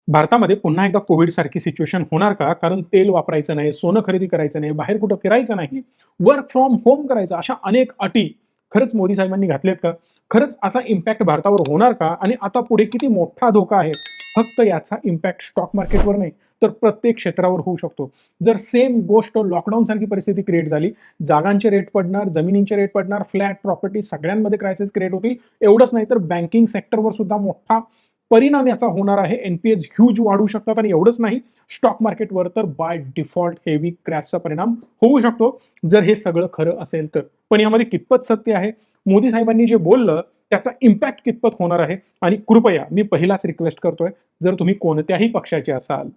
भारतामध्ये पुन्हा एकदा कोविड सारखी सिच्युएशन होणार का? कारण तेल वापरायचं नाही, सोनं खरेदी करायचं नाही, बाहेर कुठं फिरायचं नाही, वर्क फ्रॉम होम करायचं, अशा अनेक अटी खरंच मोदी साहेबांनी घातल्यात का? खरंच असा इम्पॅक्ट भारतावर होणार का? आणि आता पुढे किती मोठा धोका आहे? फक्त याचा इम्पॅक्ट स्टॉक मार्केटवर नाही, तर प्रत्येक क्षेत्रावर होऊ शकतो. जर सेम गोष्ट लॉकडाऊन सारखी परिस्थिती क्रिएट झाली, जागांचे रेट पडणार, जमिनींचे रेट पडणार, फ्लॅट, प्रॉपर्टी सगळ्यांमध्ये क्रायसिस क्रिएट होतील. एवढंच नाही तर बँकिंग सेक्टरवर सुद्धा मोठा परिणाम याचा होणार आहे. एनपीएस ह्यूज वाढू शकतात आणि एवढंच नाही, स्टॉक मार्केटवर तर बाय डिफॉल्ट हेवी क्रॅशचा परिणाम होऊ शकतो, जर हे सगळं खरं असेल तर. पण यामध्ये कितपत सत्य आहे? मोदी साहेबांनी जे बोललं त्याचा इम्पॅक्ट कितपत होणार आहे? आणि कृपया मी पहिलाच रिक्वेस्ट करतोय, जर तुम्ही कोणत्याही पक्षाचे असाल,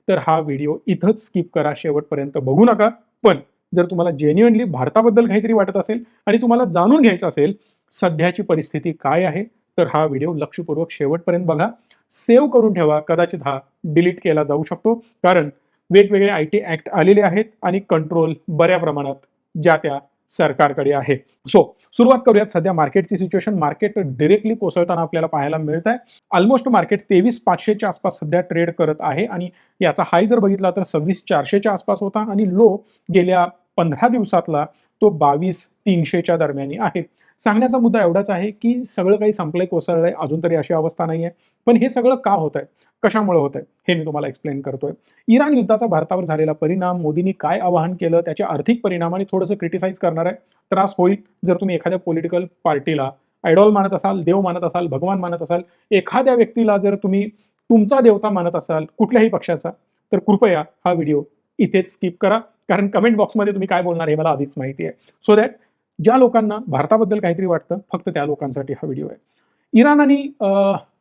तर हा व्हिडिओ इथंच स्किप करा, शेवटपर्यंत बघू नका. पण जर तुम्हाला जेन्युइनली भारताबद्दल काहीतरी वाटत असेल आणि तुम्हाला जाणून घ्यायचं असेल, सध्याची परिस्थिती काय आहे, तर हा व्हिडिओ लक्षपूर्वक शेवटपर्यंत बघा. सेव्ह करून ठेवा, कदाचित हा डिलीट केला जाऊ शकतो, कारण वेगवेगळे आयटी ऍक्ट आलेले आहेत आणि कंट्रोल बऱ्या प्रमाणात ज्या त्या सरकारकडे आहे. सो सुरुवात करूयात. सध्या मार्केटची सिच्युएशन, मार्केट डिरेक्टली कोसळताना आपल्याला पाहायला मिळत आहे. ऑलमोस्ट मार्केट 23,500च्या आसपास सध्या ट्रेड करत आहे आणि याचा हाय जर बघितला तर 26,400च्या आसपास होता आणि लो गेल्या 15 दिवसातला तो 22,300च्या दरम्यान आहे. सांगण्याचा मुद्दा एवढाच आहे की सगळं काही संपलंय, कोसळलंय, अजून तरी अशी अवस्था नाहीये. पण हे सगळं का होतंय, कशामुळे होतंय, हे मी तुम्हाला एक्सप्लेन करतोय. इराण युद्धाचा भारतावर झालेला परिणाम, मोदींनी काय आवाहन केलं, त्याचे आर्थिक परिणाम आणि थोडंसं क्रिटिसाइज करणार आहे. त्रास होईल जर तुम्ही एखाद्या पॉलिटिकल पार्टीला आयडॉल मानत असाल, देव मानत असाल, भगवान मानत असाल, एखाद्या व्यक्तीला जर तुम्ही तुमचा देवता मानत असाल कुठल्याही पक्षाचा, तर कृपया हा व्हिडिओ इथेच स्किप करा. कारण कमेंट बॉक्समध्ये तुम्ही काय बोलणार हे मला आधीच माहिती आहे. सो दॅट ज्या लोकांना भारताबद्दल काहीतरी वाटतं, फक्त त्या लोकांसाठी हा व्हिडिओ आहे. इराण आणि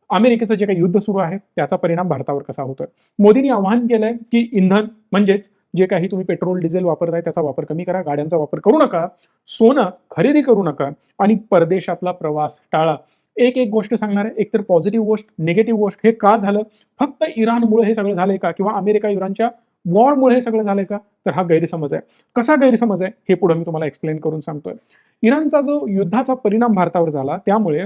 अमेरिकेचं जे काही युद्ध सुरू आहे त्याचा परिणाम भारतावर कसा होतोय? मोदींनी आवाहन केलंय की इंधन म्हणजेच जे काही तुम्ही पेट्रोल डिझेल वापरताय त्याचा वापर कमी करा, गाड्यांचा वापर करू नका, सोनं खरेदी करू नका आणि परदेशातला प्रवास टाळा. एक एक गोष्ट सांगणार आहे, एकतर पॉझिटिव्ह गोष्ट, निगेटिव्ह गोष्ट. हे का झालं? फक्त इराणमुळे हे सगळं झालंय का? किंवा अमेरिका इराणच्या वॉरमुळे हे सगळं झालंय का? तर हा गैरसमज आहे. कसा गैरसमज आहे हे पुढे मी तुम्हाला एक्सप्लेन करून सांगतोय. इराणचा जो युद्धाचा परिणाम भारतावर झाला त्यामुळे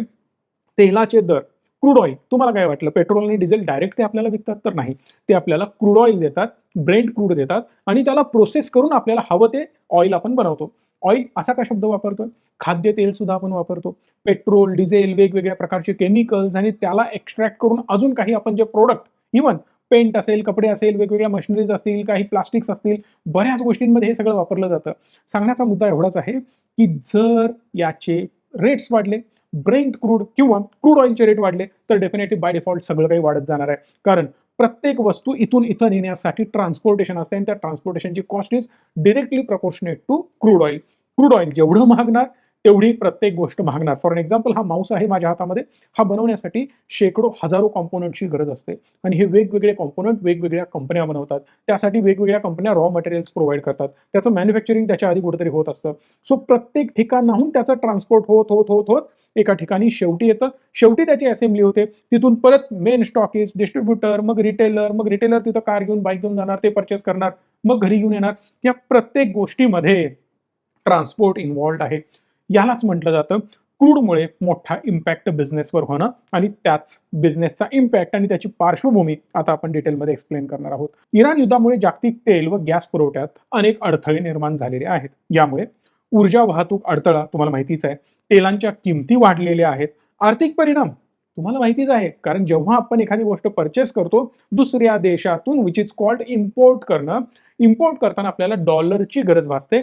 तेलाचे दर, क्रूड ऑइल, तुम्हाला काय वाटलं पेट्रोल आणि डिझेल डायरेक्ट ते आपल्याला विकतात? तर नाही, ते आपल्याला क्रूड ऑइल देतात, ब्रेंट क्रूड देतात आणि त्याला प्रोसेस करून आपल्याला हवं ते ऑइल आपण बनवतो. ऑइल असा का शब्द वापरतोय? खाद्य तेल सुद्धा आपण वापरतो. पेट्रोल, डिझेल, वेगवेगळ्या प्रकारचे केमिकल्स आणि त्याला एक्स्ट्रॅक्ट करून अजून काही आपण जे प्रोडक्ट, इव्हन पेंट असेल, कपडे असेल, वेगवेगळ्या मशिनरीज असतील, काही प्लास्टिक्स असतील, बऱ्याच गोष्टींमध्ये हे सगळं वापरलं जातं. सांगण्याचा मुद्दा एवढाच आहे की जर याचे रेट्स वाढले, ब्रेंट क्रूड किंवा क्रूड ऑइलचे रेट वाढले, तर डेफिनेटली बाय डिफॉल्ट सगळं काही वाढत जाणार आहे. कारण प्रत्येक वस्तू इथून इथं नेण्यासाठी ट्रान्सपोर्टेशन असते आणि त्या ट्रान्सपोर्टेशनची cost is directly proportionate to crude oil. Crude oil जेवढं महागणार तेवढी प्रत्येक गोष्ट महागणार. फॉर एक्झाम्पल, हा माऊस आहे माझ्या हातामध्ये, हा बनवण्यासाठी शेकडो हजारो कॉम्पोनंटची गरज असते आणि हे वेगवेगळे कॉम्पोनंट वेगवेगळ्या कंपन्या बनवतात. त्यासाठी वेगवेगळ्या कंपन्या रॉ मटेरियल्स प्रोव्हाइड करतात. त्याचं मॅन्युफॅक्चरिंग त्याच्या आधी कुठेतरी होत असतं. सो प्रत्येक ठिकाणाहून त्याचं ट्रान्सपोर्ट होत होत होत होत एका ठिकाणी शेवटी येतं. शेवटी त्याची असेंब्ली होते. तिथून परत मेन स्टॉकिस्ट, डिस्ट्रीब्युटर, मग रिटेलर तिथं कार घेऊन, बाईक घेऊन जाणार, ते परचेस करणार, मग घरी घेऊन येणार. या प्रत्येक गोष्टीमध्ये ट्रान्सपोर्ट इन्व्हॉल्ड आहे. यालाच म्हटलं जातं क्रूडमुळे मोठा इम्पॅक्ट बिझनेसवर होणं आणि त्याच बिझनेसचा इम्पॅक्ट आणि त्याची पार्श्वभूमी आता आपण डिटेलमध्ये एक्सप्लेन करणार आहोत. इराण युद्धामुळे जागतिक तेल व गॅस पुरवठ्यात अनेक अडथळे निर्माण झालेले आहेत. यामुळे ऊर्जा वाहतूक अडथळा तुम्हाला माहितीच आहे, तेलांच्या किमती वाढलेल्या आहेत. आर्थिक परिणाम तुम्हाला माहितीच आहे, कारण जेव्हा आपण एखादी गोष्ट परचेस करतो दुसऱ्या देशातून, विच इज कॉल्ड इम्पोर्ट करणं, इम्पोर्ट करताना आपल्याला डॉलरची गरज भासते.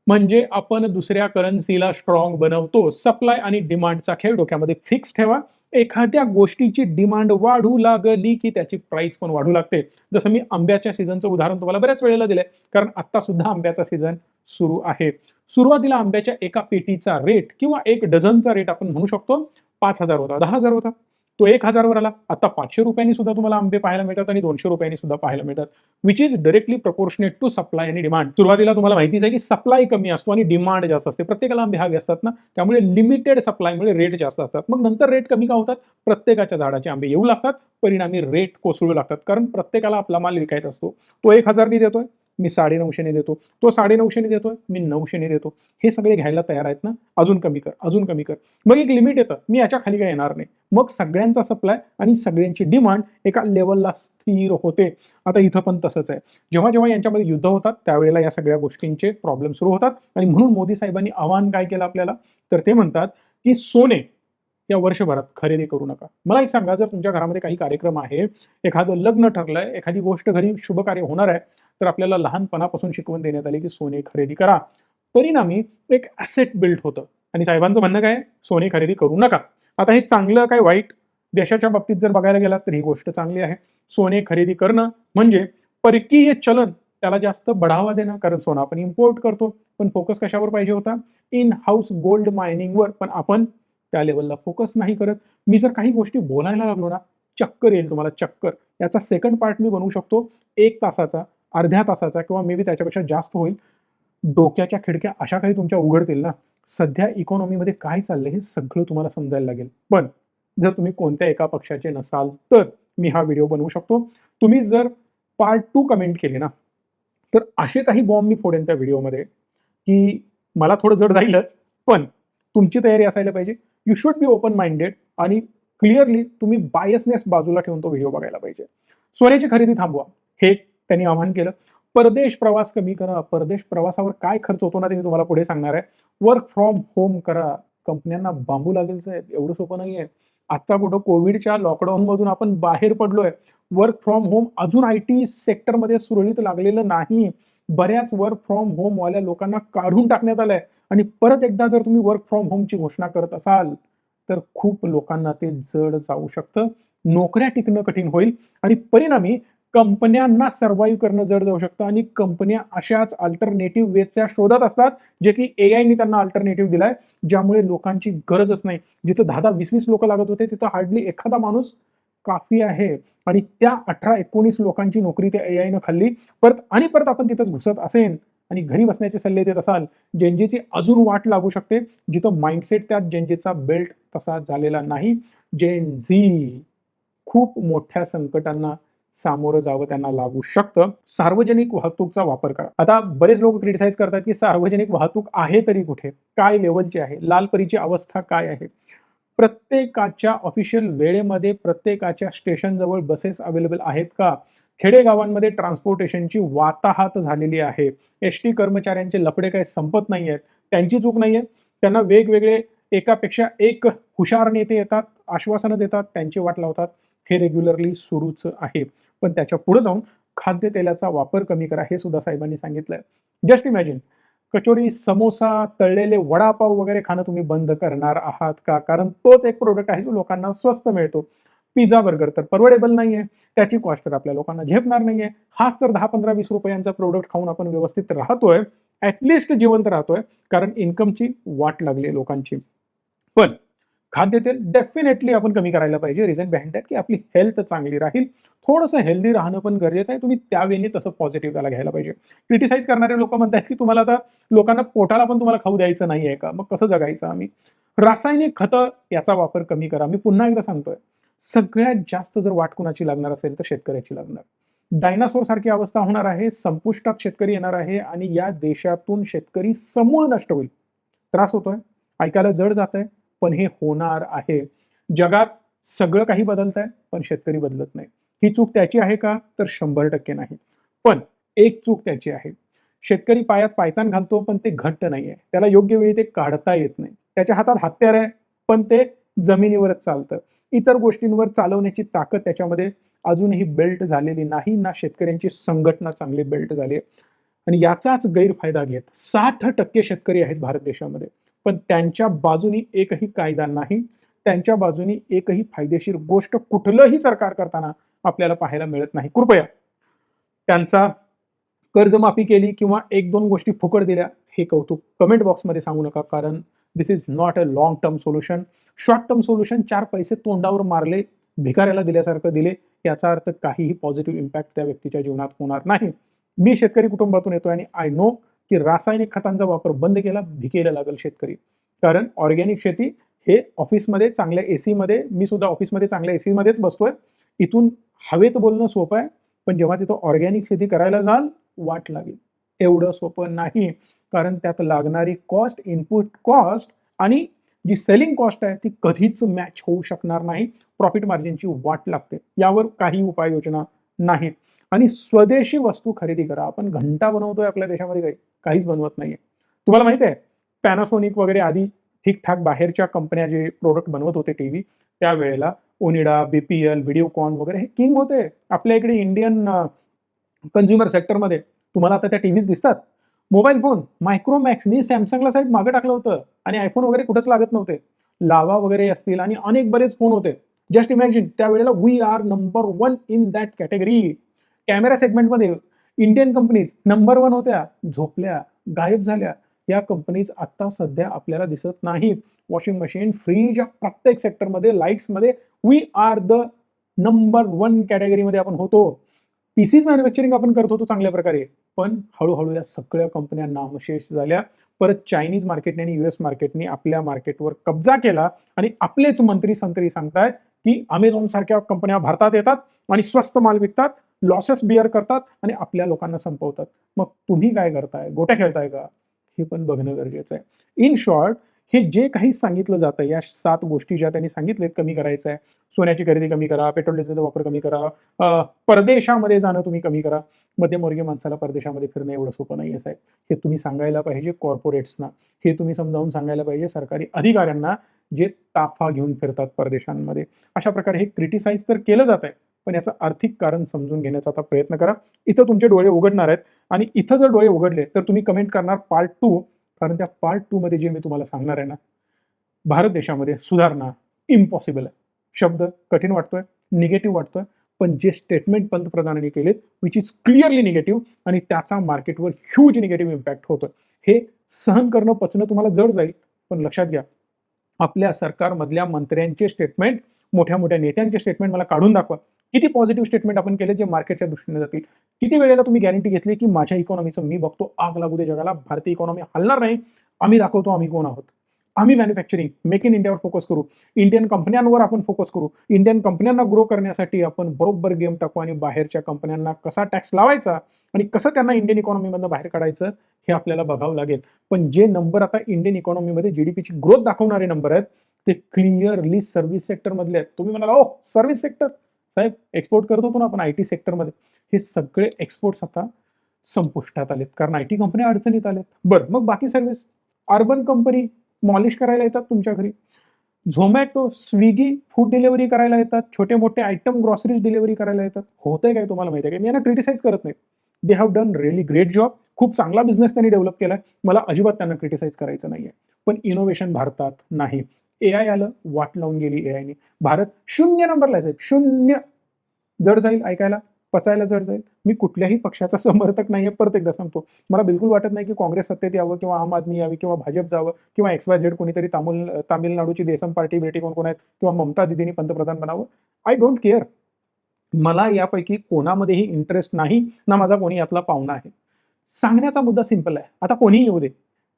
म्हणजे आपण दुसऱ्या करन्सीला स्ट्रॉंग बनवतो. सप्लाय आणि डिमांडचा खेळ डोक्यामध्ये फिक्स ठेवा. एखाद्या गोष्टीची डिमांड वाढू लागली की त्याची प्राइस पण वाढू लागते. जसं मी आंब्याच्या सीझनचं उदाहरण तुम्हाला बऱ्याच वेळेला दिलंय, कारण आता सुद्धा आंब्याचा सीझन सुरू आहे. सुरुवातीला आंब्याच्या एका पेटीचा रेट किंवा एक डझनचा रेट आपण म्हणू शकतो 5,000 होता, 10,000 होता, तो 1,000 वर आला. आता 500 रुपयांनी सुद्धा तुम्हाला आंबे पाहायला मिळतात आणि 200 रुपयांनी सुद्धा पाहायला मिळतात, which is directly proportionate to supply आणि डिमांड. सुरुवातीला तुम्हाला माहितीच आहे की सप्लाय कमी असतो आणि डिमांड जास्त असते. प्रत्येकाला आंबे हवे असतात ना, त्यामुळे लिमिटेड सप्लायमुळे रेट जास्त असतात. मग नंतर रेट कमी का होतात? प्रत्येकाच्या झाडाचे आंबे येऊ लागतात, परिणामी रेट कोसळू लागतात, कारण प्रत्येकाला आपला माल विकायचा असतो. तो 1,000 देतोय, मी 950 देतो, तो 950 देतोय, मी 900 देतो. हे सगळे घ्यायला तयार आहेत ना? अजून कमी कर, अजून कमी कर. मग एक लिमिट येतं, मी याच्या खाली काही येणार नाही. मग सगळ्यांचा सप्लाय आणि सगळ्यांची डिमांड एका लेव्हलला स्थिर होते. आता इथं पण तसंच आहे. जेव्हा जेव्हा यांच्यामध्ये युद्ध होतात त्यावेळेला या सगळ्या गोष्टींचे प्रॉब्लेम सुरू होतात आणि म्हणून मोदी साहेबांनी आवाहन काय केलं आपल्याला? तर ते म्हणतात की सोने या वर्षभरात खरेदी करू नका. मला एक सांगा, जर तुमच्या घरामध्ये काही कार्यक्रम आहे, एखादं लग्न ठरलंय, एखादी गोष्ट घरी शुभकार्य होणार आहे, तर आपल्याला लहानपणापासून शिकवण देण्यात आली की सोने खरेदी करा. परिणामी एक ॲसेट बिल्ड होतं आणि साहेबांचं म्हणणं काय आहे? सोने खरेदी करू नका. आता हे चांगलं काय वाईट? देशाच्या बाबतीत जर बघायला गेलात तर ही गोष्ट चांगली आहे. सोने खरेदी करणं म्हणजे परकीय चलन त्याला जास्त बढावा देणं, कारण सोनं आपण इम्पोर्ट करतो. पण फोकस कशावर पाहिजे होता? इन हाऊस गोल्ड मायनिंगवर. पण आपण त्या लेवलला फोकस नाही करत. मी जर काही गोष्टी बोलायला लागलो ना, चक्कर येईल तुम्हाला, चक्कर. याचा सेकंड पार्ट मी बनवू शकतो 1 तासाचा, अर्ध्या तासाचा किंवा मे बी त्याच्यापेक्षा जास्त होईल. डोक्याच्या खिडक्या अशा काही तुमच्या उघडतील ना, सध्या इकॉनॉमीमध्ये काय चाललंय हे सगळं तुम्हाला समजायला लागेल. पण जर तुम्ही कोणत्या एका पक्षाचे नसाल तर मी हा व्हिडिओ बनवू शकतो. तुम्ही जर पार्ट 2 कमेंट केली ना, तर असे काही बॉम्ब मी फोडेन त्या व्हिडिओमध्ये, की मला थोडं जड जाईलच, पण तुमची तयारी असायला पाहिजे. You should be open minded आणि क्लिअरली तुम्ही बायसनेस बाजूला ठेवून तो व्हिडिओ बघायला पाहिजे. सोन्याची खरेदी थांबवा, हे त्यांनी आवाहन केलं. परदेश प्रवास कमी करा. परदेश प्रवासावर काय खर्च होतो ना, ते मी तुम्हाला पुढे सांगणार आहे. वर्क फ्रॉम होम करा. कंपन्यांना बांबू लागेल साहेब, एवढं सोपं नाहीये. आता कुठं कोविडच्या लॉकडाऊनमधून आपण बाहेर पडलोय. वर्क फ्रॉम होम अजून आयटी सेक्टरमध्ये सुरळीत लागलेलं नाही. बऱ्याच वर्क फ्रॉम होमवाल्या लोकांना काढून टाकण्यात आलंय आणि परत एकदा जर तुम्ही वर्क फ्रॉम होमची घोषणा करत असाल, तर खूप लोकांना ते जड जाऊ शकतं. नोकऱ्या टिकणं कठीण होईल आणि परिणामी कंपन्यांना सर्व्हाइव्ह करणं जड जाऊ शकतं आणि कंपन्या अशाच अल्टरनेटिव्ह वेच्या शोधात असतात, जे की एआयनी त्यांना अल्टरनेटिव्ह दिलाय, ज्यामुळे लोकांची गरजच नाही. जिथं 10-10, 20-20 लोकं लागत होते, तिथं हार्डली एखादा माणूस काफी आहे आणि त्या 18-19 लोकांची नोकरी त्या एआयनं खाल्ली. परत आपण तिथंच घुसत असेन आणि घरी बसण्याचे सल्ले देत असाल, जेनजीची अजून वाट लागू शकते, जिथं माइंडसेट त्या जेनजीचा बेल्ट तसा झालेला नाही. जेन झी खूप मोठ्या संकटांना सामोरं जावं त्यांना लागू शकतं. सार्वजनिक वाहतूकचा वापर करा. आता बरेच लोक क्रिटिसाइज करतात, की सार्वजनिक वाहतूक आहे तरी कुठे? काय लेव्हलची आहे? लालपरीची अवस्था काय आहे? प्रत्येकाच्या ऑफिशियल वेळेमध्ये प्रत्येकाच्या स्टेशनजवळ बसेस अवेलेबल आहेत का? खेडेगावांमध्ये ट्रान्सपोर्टेशनची वाताहात झालेली आहे. एसटी कर्मचाऱ्यांचे लफडे काही संपत नाहीयेत. त्यांची चूक नाहीये. त्यांना वेगवेगळे एकापेक्षा एक हुशार नेते येतात, आश्वासनं देतात, त्यांची वाट लावतात. हे रेग्युलरली सुरूच आहे. पण त्याच्या पुढे जाऊन खाद्यतेलाचा वापर कमी करा, हे सुद्धा साहेबांनी सांगितलंय. जस्ट इमॅजिन, कचोरी, समोसा, तळलेले वडापाव वगैरे खाणं तुम्ही बंद करणार आहात का? कारण तोच एक प्रोडक्ट आहे जो लोकांना स्वस्त मिळतो. पिझ्झा, बर्गर तर परवडेबल नाहीये. त्याची कॉस्ट तर आपल्या लोकांना झेपणार नाहीये. हाच तर 10, 15, 20 रुपयांचा प्रोडक्ट खाऊन आपण व्यवस्थित राहतोय. ॲट जिवंत राहतोय. कारण इन्कमची वाट लागली आहे लोकांची. पण खाद्यतेल डेफिनेटली आपण कमी करायला पाहिजे. रिझन बिहाइंड दॅट की आपली हेल्थ चांगली राहील. थोडंसं हेल्दी राहणं पण गरजेचं आहे. तुम्ही त्यावेळी तसं पॉझिटिव्ह त्याला घ्यायला पाहिजे. क्रिटिसाइज करणारे लोकं म्हणतात, की तुम्हाला आता लोकांना पोटाला पण तुम्हाला खाऊ द्यायचं नाहीये का? मग कसं जगायचं आम्ही? रासायनिक खतं याचा वापर कमी करा. मी पुन्हा एकदा सांगतोय, सगळ्यात जास्त जर वाट कुणाची लागणार असेल तर शेतकऱ्याची लागणार. डायनासोर सारखी अवस्था होणार आहे. संपुष्टात शेतकरी येणार आहे आणि या देशातून शेतकरी समूळ नष्ट होईल. त्रास होतोय, ऐकायला जड जातंय, पण हे होणार आहे. जगात सगळं काही बदलतंय, पण शेतकरी बदलत नाही. ही चूक त्याची आहे का? तर 100% नाही. पण एक चूक त्याची आहे. शेतकरी पायात पायतान घालतो, पण ते घट्ट नाहीये. त्याला योग्य वेळी ते काढता येत नाही. त्याच्या हातात हत्यार आहे, पण ते जमिनीवरच चालतं. इतर गोष्टींवर चालवण्याची ताकद त्याच्यामध्ये अजूनही बिल्ट झालेली नाही. ना शेतकऱ्यांची संघटना चांगली बिल्ट झाली आहे. आणि याचाच गैरफायदा घेत 60% शेतकरी आहेत भारत देशामध्ये. पण त्यांच्या बाजूनी एकही कायदा नाही. त्यांच्या बाजूनी एकही फायदेशीर गोष्ट कुठलंही सरकार करताना आपल्याला पाहायला मिळत नाही. कृपया त्यांचा कर्जमाफी केली किंवा 1-2 गोष्टी फुकट दिल्या, हे कौतुक कमेंट बॉक्समध्ये सांगू नका. कारण this is not a long term solution. Short term solution 4 पैसे तोंडावर मारले, भिकाऱ्याला दिल्यासारखं दिले, याचा अर्थ काहीही पॉझिटिव्ह इम्पॅक्ट त्या व्यक्तीच्या जीवनात होणार नाही. मी शेतकरी कुटुंबातून येतोय आणि आय नो की रासायनिक खतांचा वापर बंद केला, भिकेला लागेल शेतकरी. कारण ऑर्गॅनिक शेती हे ऑफिसमध्ये चांगल्या एसीमध्ये, मी सुद्धा ऑफिसमध्ये चांगल्या एसीमध्येच बसतोय. इथून हवेत बोलणं सोपं आहे, पण जेव्हा तिथं ऑर्गॅनिक शेती करायला जाल, वाट लागेल. एवढं सोपं नाही, कारण त्यात लागणारी कॉस्ट, इनपुट कॉस्ट आणि जी सेलिंग कॉस्ट आहे ती कधीच मॅच होऊ शकणार नाही. प्रॉफिट मार्जिनची वाट लागते. यावर काही उपाययोजना नाहीत. आणि स्वदेशी वस्तू खरेदी करा. आपण घंटा बनवतोय आपल्या देशामध्ये काहीच बनवत नाहीये. तुम्हाला माहिती आहे Panasonic वगैरे आधी ठीक-ठाक बाहेरच्या कंपन्या जे प्रॉडक्ट बनवत होते टीव्ही, त्यावेळेला ओनिडा, बीपीएल, व्हिडिओकॉन वगैरे हे किंग होते. आपल्या इकडे इंडियन कन्झ्युमर सेक्टरमध्ये तुम्हाला आता त्या टीव्हीज दिसतात. मोबाईल फोन मायक्रोमॅक्सनी Samsungला साहेब मागे टाकलं होतं आणि iPhone वगैरे कुठंच लागत नव्हते. लावा वगैरे असतील आणि अनेक बरेच फोन होते. जस्ट इमॅजिन त्यावेळेला we are number 1 in that category. Camera सेगमेंटमध्ये इंडियन कंपनीज नंबर 1 होत्या, झोपल्या, गायब झाल्या. या कंपनीज आता सध्या आपल्याला दिसत नाहीत. वॉशिंग मशीन, फ्रीज, प्रत्येक सेक्टरमध्ये, लाईट्समध्ये वी आर द नंबर 1 कॅटेगरीमध्ये आपण होतो. पीसीज मॅन्युफॅक्चरिंग आपण करत होतो चांगल्या प्रकारे, पण हळूहळू या सगळ्या कंपन्या नामशेष झाल्या. परत चायनीज मार्केटने आणि यूएस मार्केटने आपल्या मार्केटवर कब्जा केला आणि आपलेच मंत्री संत्री सांगतायत की अमेझॉन सारख्या कंपन्या भारतात येतात आणि स्वस्त माल विकतात, लॉसेस बिअर करतात आणि आपल्या लोकांना संपवतात. मग तुम्ही काय करताय? गोट्या खेळताय का? हे पण बघणं गरजेचं आहे. इन शॉर्ट, हे जे काही सांगितलं जातं, या 7 गोष्टी ज्या त्यांनी सांगितलेत कमी करायचं आहे, सोन्याची खरेदी कमी करा, पेट्रोल डिझेलचा वापर कमी करा, परदेशामध्ये जाणं तुम्ही कमी करा. मध्यमवर्गीय माणसाला परदेशामध्ये फिरणं एवढं सोपं नाही आहे साहेब. हे तुम्ही सांगायला पाहिजे कॉर्पोरेट्सना, हे तुम्ही समजावून सांगायला पाहिजे सरकारी अधिकाऱ्यांना, जे ताफा घेऊन फिरतात परदेशांमध्ये. अशा प्रकारे हे क्रिटिसाइज तर केलं जात आहे, पण याचं आर्थिक कारण समजून घेण्याचा आता प्रयत्न करा. इथं तुमचे डोळे उघडणार आहेत आणि इथं जर डोळे उघडले तर तुम्ही कमेंट करणार पार्ट 2, कारण त्या पार्ट 2 मध्ये जे मी तुम्हाला सांगणार आहे ना, भारत देशामध्ये सुधारणा इम्पॉसिबल आहे. शब्द कठीण वाटतोय, निगेटिव्ह वाटतोय, पण जे स्टेटमेंट पंतप्रधानांनी केलेत विच इज क्लिअरली निगेटिव्ह आणि त्याचा मार्केटवर ह्यूज निगेटिव्ह इम्पॅक्ट होतोय. हे सहन करणं, पचणं तुम्हाला जड जाईल, पण लक्षात घ्या, आपल्या सरकारमधल्या मंत्र्यांचे स्टेटमेंट, मोठ्या मोठ्या नेत्यांचे स्टेटमेंट मला काढून दाखवा. किती पॉझिटिव्ह स्टेटमेंट आपण केले जे मार्केटच्या दृष्टीने जातील. किती वेळेला तुम्ही गॅरंटी घेतली की माझ्या इकॉनॉमीचं मी बघतो, आग लागू दे जगाला, भारतीय इकॉनॉमी हलणार नाही, आम्ही दाखवतो आम्ही कोण आहोत. आम्ही मॅन्युफॅक्चरिंग, मेक इन इंडियावर फोकस करू, इंडियन कंपन्यांवर आपण फोकस करू, इंडियन कंपन्यांना ग्रो करण्यासाठी आपण बरोबर गेम टाकू आणि बाहेरच्या कंपन्यांना कसा टॅक्स लावायचा आणि कसं त्यांना इंडियन इकॉनॉमीमधनं बाहेर काढायचं हे आपल्याला बघावं लागेल. पण जे नंबर आता इंडियन इकॉनॉमीमध्ये जीडीपीची ग्रोथ दाखवणारे नंबर आहेत ते क्लिअरली सर्व्हिस सेक्टर मधले आहेत. तुम्ही म्हणाला, ओ सर्व्हिस सेक्टर साहेब, एक्सपोर्ट करत होतो ना आपण आयटी सेक्टरमध्ये, हे सगळे एक्सपोर्ट्स आता संपुष्टात आलेत कारण आयटी कंपन्या अडचणीत आलेत. बरं, मग बाकी सर्व्हिस, अर्बन कंपनी मॉलिश करायला येतात तुमच्या घरी, झोमॅटो, स्विगी फूड डिलिव्हरी करायला येतात, छोटे मोठे आयटम ग्रॉसरीज डिलिव्हरी करायला येतात. होतंय काय तुम्हाला माहिती आहे का? मी यांना क्रिटिसाइज करत नाही. They have done really great job. खूप चांगला बिझनेस त्यांनी डेव्हलप केलाय. मला अजिबात त्यांना क्रिटिसाइज करायचं नाहीये. पण इनोव्हेशन भारतात नाही. एआय आलं, वाट लावून गेली एआयने. भारत 0 नंबरला आहे साहेब, 0. जड जाईल ऐकायला, पचायला जड जाईल. मी कुठल्याही पक्षाचा समर्थक नाहीये, परत एकदा सांगतो. मला बिलकुल वाटत नाही की काँग्रेस सत्तेत यावं किंवा आम आदमी यावी किंवा भाजप जावं किंवा XYZ कोणीतरी तामिळनाडूची देसम पार्टी बेटी कोण आहेत किंवा ममता दिदींनी पंतप्रधान बनावं. I don't care. मला यापैकी कोणामध्येही इंटरेस्ट नाही, ना माझा कोणी यातला पाहुणा आहे. सांगण्याचा मुद्दा सिंपल आहे. आता कोणीही येऊ दे,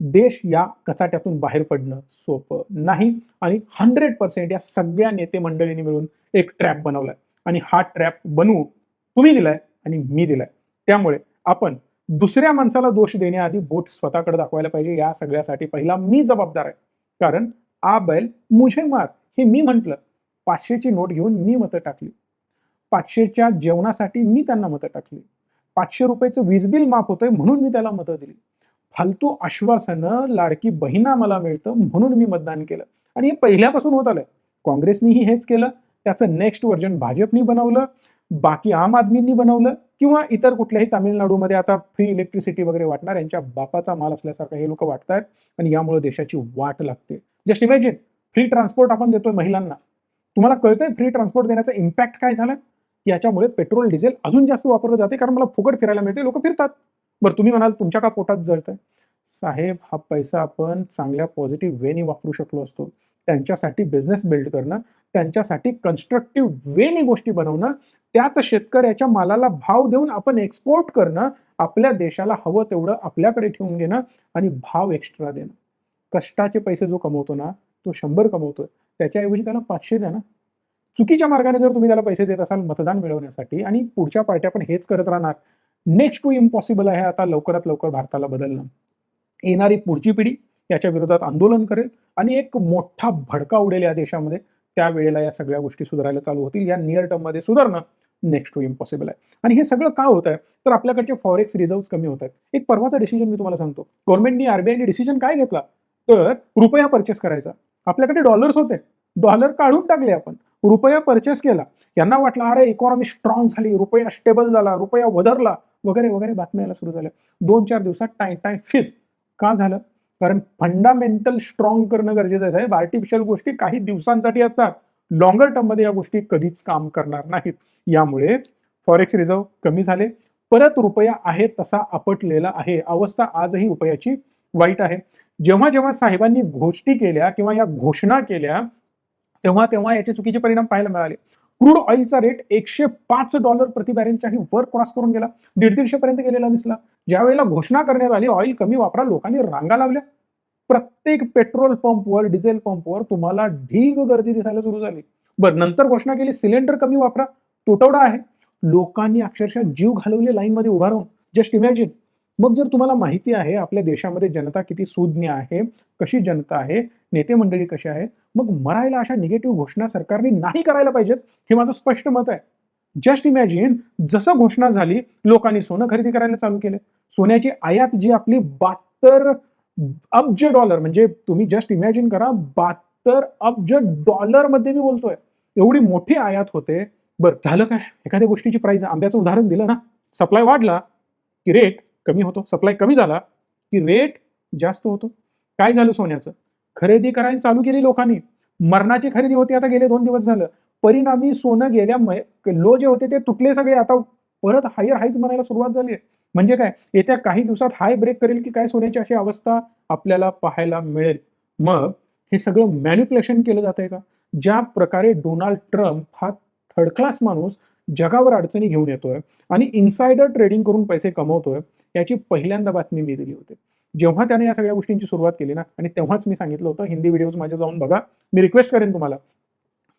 देश या कचाट्यातून बाहेर पडणं सोपं नाही आणि 100% या सगळ्या नेते मंडळींनी मिळून एक ट्रॅप बनवलाय आणि हा ट्रॅप बनवू तुम्ही दिलाय आणि मी दिलाय. त्यामुळे आपण दुसऱ्या माणसाला दोष देण्याआधी बोट स्वतःकडे दाखवायला पाहिजे. या सगळ्यासाठी पहिला मी जबाबदार आहे. कारण आ बैल मुझे मार हे मी म्हटलं. 500ची नोट घेऊन मी मतं टाकली. 500च्या जेवणासाठी मी त्यांना मतं टाकली. 500 रुपयाचं वीज बिल माफ होतंय म्हणून मी त्याला मतं दिली. फालतू आश्वासनं, लाडकी बहिणा मला मिळतं म्हणून मी मतदान केलं आणि हे पहिल्यापासून होत आलंय. काँग्रेसनीही हेच केलं. त्याचं नेक्स्ट व्हर्जन भाजपनी बनवलं, बाकी आम आदमींनी बनवलं किंवा इतर कुठल्याही तामिळनाडूमध्ये आता फ्री इलेक्ट्रिसिटी वगैरे वाटणार यांच्या बापाचा माल असल्यासारखं हे लोक वाटतायत आणि यामुळे देशाची वाट लागते. जस्ट इमॅजिन, फ्री ट्रान्सपोर्ट आपण देतोय महिलांना. तुम्हाला कळतंय फ्री ट्रान्सपोर्ट देण्याचा इम्पॅक्ट काय झाला? याच्यामुळे पेट्रोल डिझेल अजून जास्त वापरलं जाते कारण मला फुकट फिरायला मिळते, लोक फिरतात. बरं, तुम्ही म्हणाल तुमच्या का पोटात जळतंय? साहेब, हा पैसा आपण चांगल्या पॉझिटिव्ह वेनी वापरू शकलो असतो. त्यांच्यासाठी बिझनेस बिल्ड करणं, त्यांच्यासाठी कन्स्ट्रक्टिव्ह वेनी गोष्टी बनवणं, त्याच शेतकऱ्याच्या मालाला भाव देऊन आपण एक्सपोर्ट करणं, आपल्या देशाला हवं तेवढं आपल्याकडे ठेवून घेणं आणि भाव एक्स्ट्रा देणं. कष्टाचे पैसे जो कमवतो ना, तो 100 कमवतोय, त्याच्याऐवजी त्याला 500 द्या ना. चुकीच्या मार्गाने जर तुम्ही त्याला पैसे देत असाल मतदान मिळवण्यासाठी आणि पुढच्या पार्ट्या पण हेच करत राहणार, नेक्स्ट टू इम्पॉसिबल आहे आता लवकरात लवकर भारताला बदलणं. येणारी पुढची पिढी याच्या विरोधात आंदोलन करेल आणि एक मोठा भडका उडेल या देशामध्ये. त्यावेळेला या सगळ्या गोष्टी सुधारायला चालू होतील. या नियर टर्ममध्ये सुधारणं नेक्स्ट टू इम्पॉसिबल आहे. आणि हे सगळं का होत आहे, तर आपल्याकडचे फॉरेक्स रिझर्व्ह कमी होत आहेत. एक परवाचा डिसिजन मी तुम्हाला सांगतो. गव्हर्नमेंटनी आरबीआयने डिसिजन काय घेतला, तर रुपया परचेस करायचा. आपल्याकडे डॉलर्स होते, डॉलर काढून टाकले आपण, रुपया परचेस केला. यांना वाटलं अरे इकॉनॉमी स्ट्रॉंग झाली, रुपया स्टेबल झाला, रुपया वधरला वगैरे वगैरे बातम्या यायला सुरू झाल्या. 2-4 दिवसात टाय टाय फिस. का झालं, कारण फंडामेंटल स्ट्रॉंग करणं गरजेचं आहे साहेब. आर्टिफिशियल गोष्टी काही दिवसांसाठी असतात, लॉंगर टर्ममध्ये या गोष्टी कधीच काम करणार नाहीत. यामुळे फॉरेक्स रिझर्व्ह कमी झाले, परत रुपया आहे तसा आपटलेला आहे. अवस्था आजही रुपयाची वाईट आहे. जेव्हा जेव्हा साहेबांनी गोष्टी केल्या किंवा या घोषणा केल्या तेव्हा तेव्हा याचे चुकीचे परिणाम पाहायला मिळाले. क्रूड ऑइलचा रेट $105 प्रति बॅरेलच्याही वर क्रॉस करून गेला, 150 पर्यंत गेलेला दिसला. ज्या वेळेला घोषणा करण्यात आली ऑइल कमी वापरा, लोकांनी रांगा लावल्या. प्रत्येक पेट्रोल पंपवर, डिझेल पंपवर तुम्हाला ढीग गर्दी दिसायला सुरू झाली. बरं, नंतर घोषणा केली सिलेंडर कमी वापरा, तुटवडा आहे. लोकांनी अक्षरशः जीव घालवले लाईनमध्ये उभा राहून. Just imagine. मग जर तुम्हाला माहिती आहे आपल्या देशामध्ये जनता किती सुज्ञ आहे, कशी जनता आहे, नेते मंडळी कशी आहे, मग मरायला अशा निगेटिव्ह घोषणा सरकारने नाही करायला पाहिजेत, हे माझं स्पष्ट मत आहे. जस्ट इमॅजिन, जसं घोषणा झाली लोकांनी सोनं खरेदी करायला चालू केले. सोन्याची आयात जी आपली 72 अब्ज डॉलर, म्हणजे तुम्ही जस्ट इमॅजिन करा, 72 अब्ज डॉलर मध्ये मी बोलतोय, एवढी मोठी आयात होते. बरं झालं काय, एखाद्या गोष्टीची प्राइस, आंब्याचं उदाहरण दिलं ना, सप्लाय वाढला की रेट कमी होतो, सप्लाय कमी झाला की रेट जास्त होतो. काय झालं, सोन्याचं खरेदी करायला चालू केली लोकांनी. मरणाची खरेदी होती आता गेले 2 दिवस झालं. परिणामी सोनं गेल्या लो जे होते ते तुटले सगळे, आता परत हायर हाईज म्हणायला सुरुवात झाली आहे. म्हणजे काय, येत्या काही दिवसात हाय ब्रेक करेल की काय सोन्याची, अशी अवस्था आपल्याला पाहायला मिळेल. मग हे सगळं मॅनिप्युलेशन केलं जात आहे का? ज्या प्रकारे डोनाल्ड ट्रम्प हा थर्ड क्लास माणूस जगावर अडचणी घेऊन येतोय आणि इन्सायडर ट्रेडिंग करून पैसे कमवतोय, याची पहिल्यांदा बातमी मी दिली होती. जेव्हा त्याने या सगळ्या गोष्टींची सुरुवात केली ना, आणि तेव्हाच मी सांगितलं होतं, हिंदी व्हिडिओज माझ्या जाऊन बघा. मी रिक्वेस्ट करेन तुम्हाला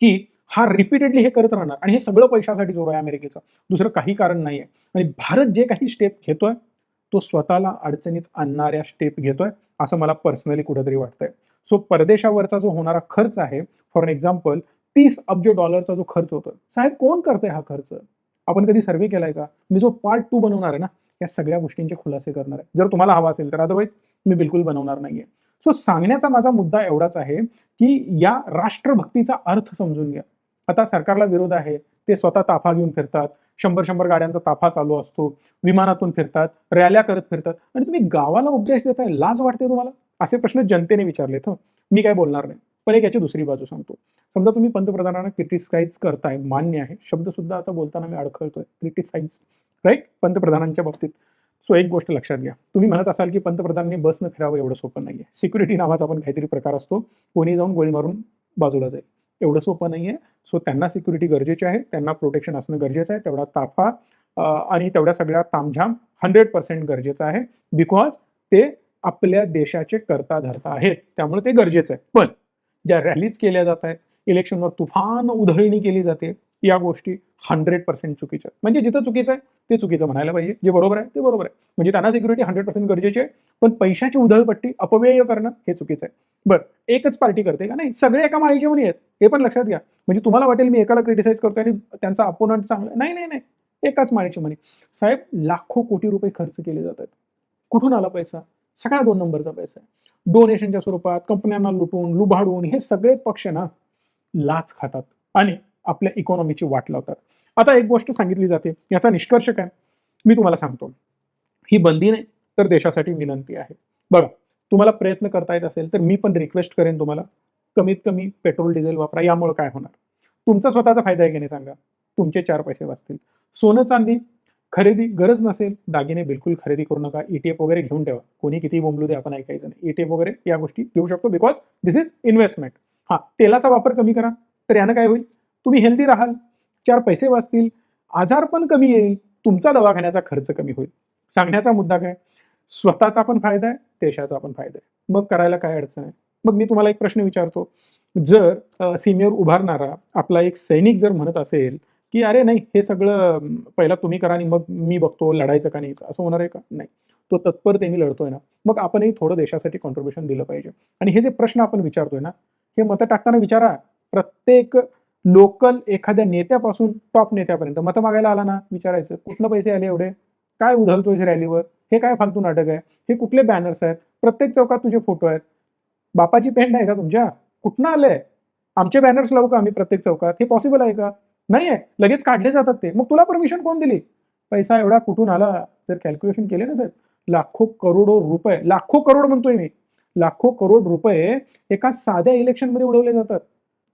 की हा रिपीटेडली हे करत राहणार आणि हे सगळं पैशासाठी जोर आहे अमेरिकेचं, दुसरं काही कारण नाहीये. आणि भारत जे काही स्टेप घेतोय तो स्वतःला अडचणीत आणणाऱ्या स्टेप घेतोय, असं मला पर्सनली कुठेतरी वाटतंय. सो परदेशावरचा जो होणारा खर्च आहे, फॉर एक्झाम्पल $30 अब्ज जो खर्च होतोय, साहेब कोण करतंय हा खर्च? आपण कधी सर्व्हे केलाय का? मी जो पार्ट 2 बनवणार आहे ना, या सगळ्या गोष्टींचे खुलासे करणार आहे. जर तुम्हाला हवा असेल तर, अदरवाईज मी बिलकुल बनवणार नाहीये. सो सांगण्याचा माझा मुद्दा एवढाच आहे की या राष्ट्रभक्तीचा अर्थ समजून घ्या. आता सरकारला विरोध आहे, ते स्वतः ताफा घेऊन फिरतात, 100 गाड्यांचा ताफा चालू असतो, विमानातून फिरतात, रॅल्या करत फिरतात, आणि तुम्ही गावाला उपदेश देताय, लाज वाटते तुम्हाला? असे प्रश्न जनतेने विचारलेत. हं, मी काय बोलणार नाही. पण एक याची दुसरी बाजू सांगतो. समजा तुम्ही पंतप्रधानांना क्रिटिसाइज करताय, मान्य आहे, शब्द सुद्धा आता बोलताना मी अडखळतोय, क्रिटिसाइज, राईट, पंतप्रधानांच्या बाबतीत. सो एक गोष्ट लक्षात घ्या, तुम्ही म्हणत असाल की पंतप्रधानांनी बसनं फिरावं, एवढं सोपं नाहीये. सिक्युरिटी नावाचा पण काहीतरी प्रकार असतो, कोणी जाऊन गोळी मारून बाजूला जाईल, एवढं सोपं नाहीये. सो त्यांना सिक्युरिटी गरजेची आहे, त्यांना प्रोटेक्शन असणं गरजेचं आहे, तेवढा ताफा आणि तेवढ्या सगळ्या तामझाम 100% गरजेचं आहे, बिकॉज ते आपल्या देशाचे कर्ता धर्ता आहेत, त्यामुळे ते गरजेचं आहे. पण ज्या रॅलीज केल्या जात आहेत, इलेक्शनवर तुफान उधळणी केली जाते, या गोष्टी 100% चुकीच्या आहेत. म्हणजे जिथं चुकीचं आहे ते चुकीचं म्हणायला पाहिजे, जे बरोबर आहे ते बरोबर आहे. म्हणजे त्यांना सिक्युरिटी 100% गरजेची आहे, पण पैशाची उधळपट्टी, अपव्यय करणं हे चुकीचं आहे. बरं, एकच पार्टी करते का? नाही, सगळे एका माळीचे मणी आहेत, हे पण लक्षात घ्या. म्हणजे तुम्हाला वाटेल मी एकाला क्रिटिसाइज करतोय आणि त्यांचा अपोनंट चांगला, नाही नाही नाही, एकाच माळीचे मणी. साहेब, लाखो कोटी रुपये खर्च केले जातात. कुठून आला पैसा? सगळा 2 नंबरचा पैसा आहे. डोनेशनच्या स्वरूपात, कंपन्यांना लुटून लुबाडून हे सगळे पक्ष ना लाच खातात आणि आपल्या इकॉनॉमीची वाट लावतात. आता एक गोष्ट सांगितली जाते, याचा निष्कर्ष काय मी तुम्हाला सांगतो. ही बंदी नाही तर देशासाठी विनंती आहे. बघा, तुम्हाला प्रयत्न करता येत असेल तर मी पण रिक्वेस्ट करेन तुम्हाला, कमीत कमी पेट्रोल डिझेल वापरा. यामुळे काय होणार, तुमचा स्वतःचा फायदा आहे की नाही सांगा, तुमचे 4 पैसे वाचतील. सोनं चांदी खरेदी गरज नसेल, दागिने बिलकुल खरेदी करू नका. ETF वगैरे घेऊन ठेवा, कोणी किती बोंबलू दे, आपण ऐकायचं नाही. ETF वगैरे या गोष्टी घेऊ शकतो, बिकॉज दिस इज इन्व्हेस्टमेंट. हा, तेलाचा वापर कमी करा, तर यानं काय होईल, तुम्ही हेल्दी राहाल, 4 पैसे वाचतील, आजार पण कमी येईल, तुमचा दवाखान्याचा खर्च कमी होईल. सांगण्याचा मुद्दा काय, स्वतःचा पण फायदा आहे, देशाचा पण फायदा आहे. मग करायला काय अडचण आहे? मग मी तुम्हाला एक प्रश्न विचारतो, जर सीमेवर उभारणारा आपला एक सैनिक जर म्हणत असेल की अरे नाही हे सगळं पहिला तुम्ही करा आणि मग मी बघतो लढायचं का नाही, असं होणार आहे का? नाही. तो तत्परतेने लढतोय ना, मग आपणही थोडं देशासाठी कॉन्ट्रिब्युशन दिलं पाहिजे. आणि हे जे प्रश्न आपण विचारतोय ना, हे मतं टाकताना विचारा. प्रत्येक लोकल एखाद्या नेत्यापासून टॉप नेत्यापर्यंत मतं मागायला आला ना, विचारायचं, "कुठनं पैसे आले एवढे? काय उधळतोयस रॅलीवर? हे काय फालतू नाटक आहे? हे कुठले बॅनर्स आहेत? प्रत्येक चौकात तुझे फोटो आहेत. बापाची पेंट आहे का तुमच्या? कुठनं आलंय? आमचे बॅनर्स लावू का आम्ही प्रत्येक चौकात? हे पॉसिबल आहे का? नाहीये. लगेच काढले जातात ते. मग तुला परमिशन कोण दिली? पैसा एवढा कुठून आला? जर कॅल्क्युलेशन केले ना साहेब, लाखो करोडो रुपये, लाखो करोड म्हणतोय मी, लाखो करोड रुपये एका साध्या इलेक्शनमध्ये उडवले जातात.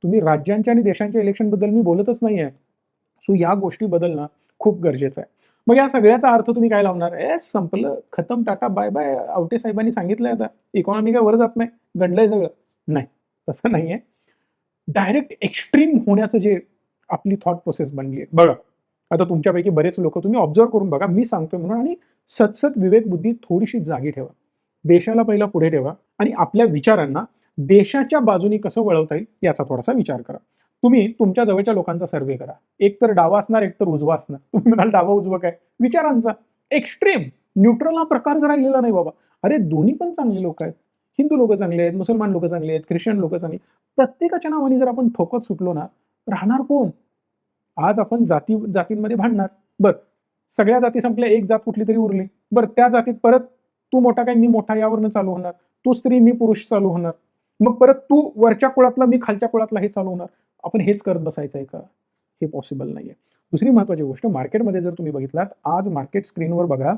तुम्ही राज्यांच्या आणि देशांच्या इलेक्शनबद्दल मी बोलतच नाहीये. सो या गोष्टी बदलणं खूप गरजेचं आहे. मग या सगळ्याचा अर्थ तुम्ही काय लावणार? संपलं, खतम, टाटा, बाय-बाय. आवटे साहेबांनी सांगितलंय आता, इकॉनॉमी काय वर जात नाही, गंडलंय सगळं. नाही, तसं नाहीये. डायरेक्ट एक्स्ट्रीम होण्याचं जे आपली थॉट प्रोसेस बनली आहे. बघा, आता तुमच्यापैकी बरेच लोकं तुम्ही ऑब्झर्व्ह करून बघा, मी सांगतोय म्हणून आणि सतसत विवेक बुद्धी थोडीशी जागी ठेवा. देशाला पहिला पुढे ठेवा आणि आपल्या विचारांना देशाच्या बाजूनी कसं वळवता येईल याचा थोडासा विचार करा. तुम्ही तुमच्या जवळच्या लोकांचा सर्व्हे करा. एक तर डावा असणार, एक तर उजवा असणार. तुम्ही म्हणाल डावा उजवा काय? विचारांचा. एक्स्ट्रीम, न्यूट्रल हा प्रकारच राहिलेला नाही बाबा. अरे दोन्ही पण चांगले लोक आहेत. हिंदू लोक चांगले आहेत, मुसलमान लोक चांगले आहेत, ख्रिश्चन लोक चांगले. प्रत्येकाच्या नावाने जर आपण ठोकत सुटलो ना, राहणार कोण? आज आपण जातींमध्ये भांडणार. बरं, सगळ्या जाती संपल्या, एक जात कुठली तरी उरली. बरं, त्या जातीत परत तू मोठा काय मी मोठा यावरनं चालू होणार. तू स्त्री मी पुरुष चालू होणार. मग परत तू वरच्या कुळातला मी खालच्या कुळातला हे चालू होणार. आपण हेच करत बसायचं आहे का? हे पॉसिबल नाहीये. दुसरी महत्त्वाची गोष्ट, मार्केटमध्ये जर तुम्ही बघितलात, आज मार्केट स्क्रीनवर बघा,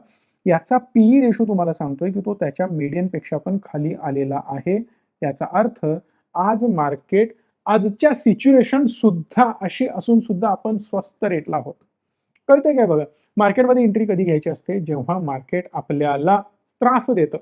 याचा पीई रेशो तुम्हाला सांगतोय की तो त्याच्या मीडियनपेक्षा पण खाली आलेला आहे. याचा अर्थ आज मार्केट, आजच्या सिच्युएशन सुद्धा अशी असून सुद्धा आपण स्वस्त रेटला आहोत. कळतंय काय बघा? मार्केटमध्ये एंट्री कधी घ्यायची असते? जेव्हा मार्केट आपल्याला त्रास देतं.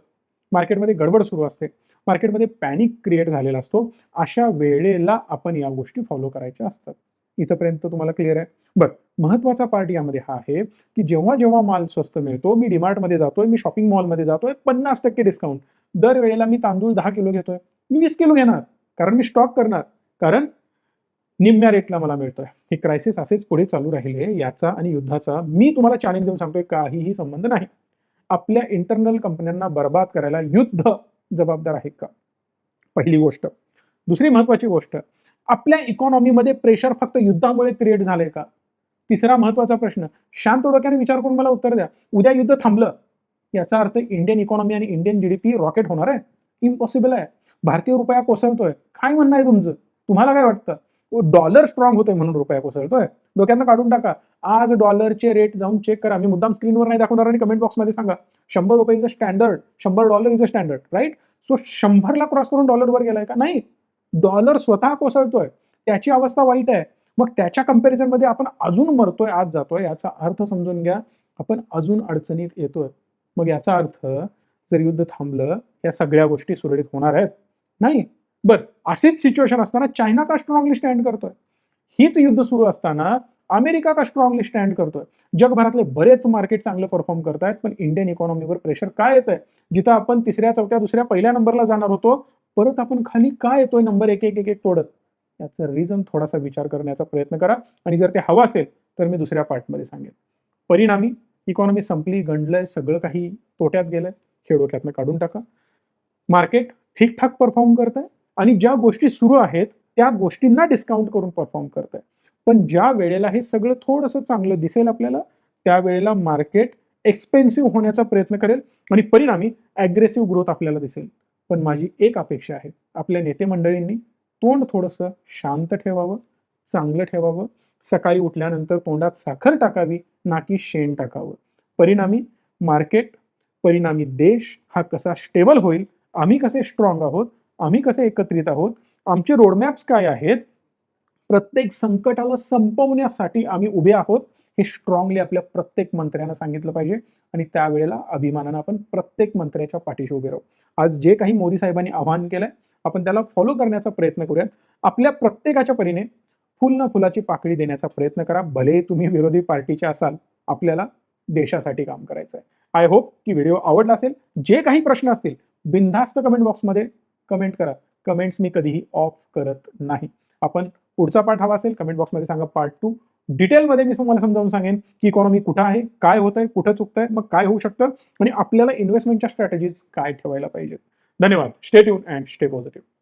मार्केटमध्ये गडबड सुरू असते. मार्केटमध्ये पॅनिक क्रिएट झालेला असतो. अशा वेळेला आपण या गोष्टी फॉलो करायच्या असतात. इथपर्यंत तुम्हाला क्लिअर आहे? बरं, महत्त्वाचा पार्ट यामध्ये हा आहे, की जेव्हा माल स्वस्त मिळतो, मी डीमार्टमध्ये जातोय, मी शॉपिंग मॉलमध्ये जातोय, 50% डिस्काउंट. दरवेळेला मी तांदूळ 10 किलो घेतोय, मी 20 किलो घेणार. कारण मी स्टॉक करणार. कारण निम्म्या रेटला मला मिळतोय. हे क्रायसिस असेच पुढे चालू राहिले, याचा आणि युद्धाचा मी तुम्हाला चॅलेंज देऊन सांगतोय, काहीही संबंध नाही. आपल्या इंटरनल कंपन्यांना बरबाद करायला युद्ध जबाबदार आहे का? पहिली गोष्ट. दुसरी महत्वाची गोष्ट, आपल्या इकॉनॉमीमध्ये प्रेशर फक्त युद्धामुळे क्रिएट झालंय का? तिसरा महत्वाचा प्रश्न, शांत डोक्याने विचार करून मला उत्तर द्या. उद्या युद्ध थांबलं, याचा अर्थ इंडियन इकॉनॉमी आणि इंडियन जीडीपी रॉकेट होणार आहे? इम्पॉसिबल आहे. भारतीय रुपया कोसळतोय. काय म्हणणं आहे तुमचं? तुम्हाला काय वाटतं? डॉलर स्ट्रॉंग होतोय म्हणून रुपया कोसळतोय? डोक्यातनं काढून टाका. आज डॉलरचे रेट जाऊन चेक करा. मी मुद्दाम स्क्रीनवर नाही दाखवणार आणि कमेंट बॉक्समध्ये सांगा. ₹100 is a standard, $100 is a standard, right? So 100ला क्रॉस करून डॉलरवर गेलाय का? नाही. डॉलर स्वतः कोसळतोय. त्याची अवस्था वाईट आहे. मग त्याच्या कंपॅरिझनमध्ये आपण अजून मरतोय, आज जातोय. याचा अर्थ समजून घ्या, आपण अजून अडचणीत येतोय. मग याचा अर्थ जर युद्ध थांबलं, या सगळ्या गोष्टी सुरळीत होणार आहेत? नाही. बरं, अशीच सिच्युएशन असताना चायना का स्ट्रॉंगली स्टँड करतोय? हीच युद्ध सुरू असताना अमेरिका का स्ट्रॉंगली स्टँड करतोय? जगभरातले बरेच मार्केट चांगलं परफॉर्म करतायत, पण इंडियन इकॉनॉमीवर प्रेशर काय येतंय? जिथं आपण तिसऱ्या, चौथ्या, दुसऱ्या, पहिल्या नंबरला जाणार होतो, परत आपण खाली का येतोय नंबर एक एक एक एक तोडत? याचं रिझन थोडासा विचार करण्याचा प्रयत्न करा आणि जर ते हवं असेल तर मी दुसऱ्या पार्टमध्ये सांगेन. परिणामी इकॉनॉमी संपली, गंडलंय, सगळं काही तोट्यात गेलंय, हे डोक्यातनं काढून टाका. मार्केट ठीकठाक परफॉर्म करतंय आणि ज्या गोष्टी सुरू आहेत त्या गोष्टींना डिस्काउंट करून परफॉर्म करतंय. पण ज्या वेळेला हे सगळं थोडंसं चांगलं दिसेल आपल्याला, त्यावेळेला मार्केट एक्सपेन्सिव्ह होण्याचा प्रयत्न करेल आणि परिणामी अग्रेसिव्ह ग्रोथ आपल्याला दिसेल. पण माझी एक अपेक्षा आहे, आपल्या नेते मंडळींनी तोंड थोडंसं शांत ठेवावं, चांगलं ठेवावं. सकाळी उठल्यानंतर तोंडात साखर टाकावी, ना की शेण टाकावं. परिणामी मार्केट, परिणामी देश हा कसा स्टेबल होईल, आम्ही कसे स्ट्रॉंग आहोत, आम्ही कसे एकत्रित आहोत, आमचे रोडमॅप्स काय आहेत, प्रत्येक संकटाला संपवण्यासाठी आम्ही उभे आहोत, हे स्ट्रॉंगली आपल्या प्रत्येक मंत्र्यांना सांगितलं पाहिजे आणि त्यावेळेला अभिमानानं आपण प्रत्येक मंत्र्याच्या पाठीशी उभे राहू. आज जे काही मोदी साहेबांनी आवाहन केलंय, आपण त्याला फॉलो करण्याचा प्रयत्न करूयात. आपल्या प्रत्येकाच्या परीने फुल ना फुलाची पाकळी देण्याचा प्रयत्न करा. भले तुम्ही विरोधी पार्टीचे असाल, आपल्याला देशासाठी काम करायचं आहे. आय होप की व्हिडिओ आवडला असेल. जे काही प्रश्न असतील बिनधास्त कमेंट बॉक्समध्ये कमेंट करा. कमेंट्स मी कधीही ऑफ करत नाही. आपण पुढचा पार्ट हवा असेल कमेंट बॉक्समध्ये सांगा, पार्ट 2. डिटेलमध्ये मी तुम्हाला समजावून सांगेन की इकॉनॉमी कुठं आहे, काय होतंय, कुठं चुकतंय, मग काय होऊ शकतं आणि आपल्याला इन्व्हेस्टमेंटच्या स्ट्रॅटेजीज काय ठेवायला पाहिजेत. धन्यवाद. Stay tune and stay positive.